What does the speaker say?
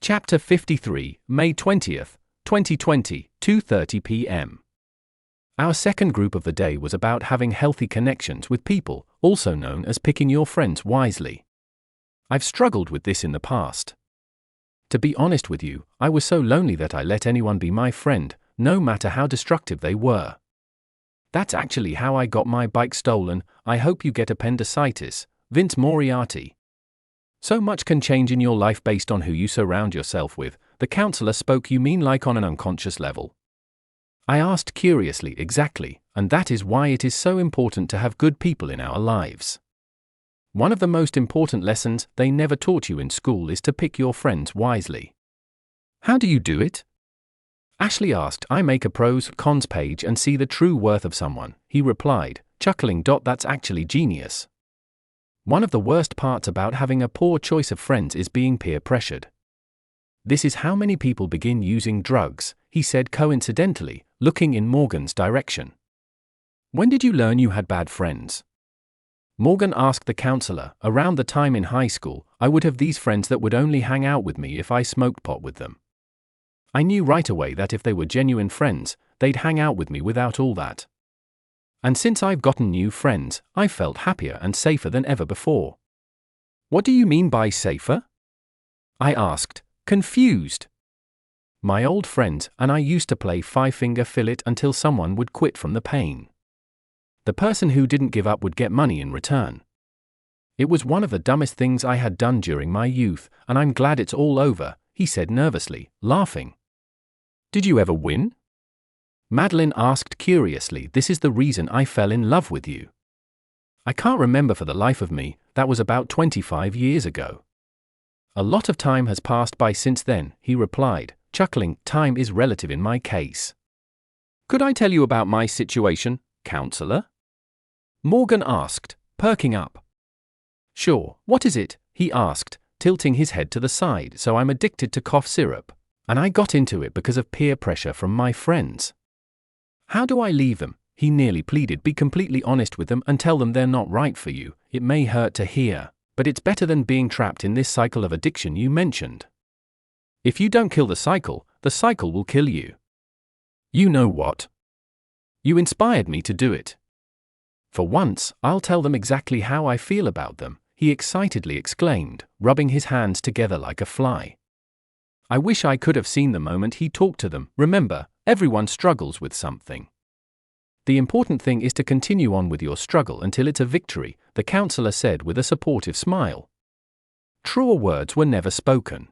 Chapter 53, May 20th, 2020, 2:30 p.m. Our second group of the day was about having healthy connections with people, also known as picking your friends wisely. I've struggled with this in the past. To be honest with you, I was so lonely that I let anyone be my friend, no matter how destructive they were. That's actually how I got my bike stolen. I hope you get appendicitis. Vince Moriarty. So much can change in your life based on who you surround yourself with. The counselor spoke. You mean like on an unconscious level? I asked curiously. Exactly, and that is why it is so important to have good people in our lives. One of the most important lessons they never taught you in school is to pick your friends wisely. How do you do it? Ashley asked. I make a pros, cons page and see the true worth of someone, he replied, chuckling. That's actually genius. One of the worst parts about having a poor choice of friends is being peer pressured. This is how many people begin using drugs, he said coincidentally, looking in Morgan's direction. When did you learn you had bad friends? Morgan asked the counselor. Around the time in high school, I would have these friends that would only hang out with me if I smoked pot with them. I knew right away that if they were genuine friends, they'd hang out with me without all that. And since I've gotten new friends, I've felt happier and safer than ever before. What do you mean by safer? I asked, confused. My old friends and I used to play five-finger fill-it until someone would quit from the pain. The person who didn't give up would get money in return. It was one of the dumbest things I had done during my youth, and I'm glad it's all over, he said nervously, laughing. Did you ever win? Madeline asked curiously. This is the reason I fell in love with you. I can't remember for the life of me. That was about 25 years ago. A lot of time has passed by since then, he replied, chuckling. Time is relative in my case. Could I tell you about my situation, counselor? Morgan asked, perking up. Sure, what is it? He asked, tilting his head to the side. So I'm addicted to cough syrup, and I got into it because of peer pressure from my friends. How do I leave them? He nearly pleaded. Be completely honest with them and tell them they're not right for you. It may hurt to hear, but it's better than being trapped in this cycle of addiction you mentioned. If you don't kill the cycle will kill you. You know what? You inspired me to do it. For once, I'll tell them exactly how I feel about them, he excitedly exclaimed, rubbing his hands together like a fly. I wish I could have seen the moment he talked to them. Remember, everyone struggles with something. The important thing is to continue on with your struggle until it's a victory, the counselor said with a supportive smile. Truer words were never spoken.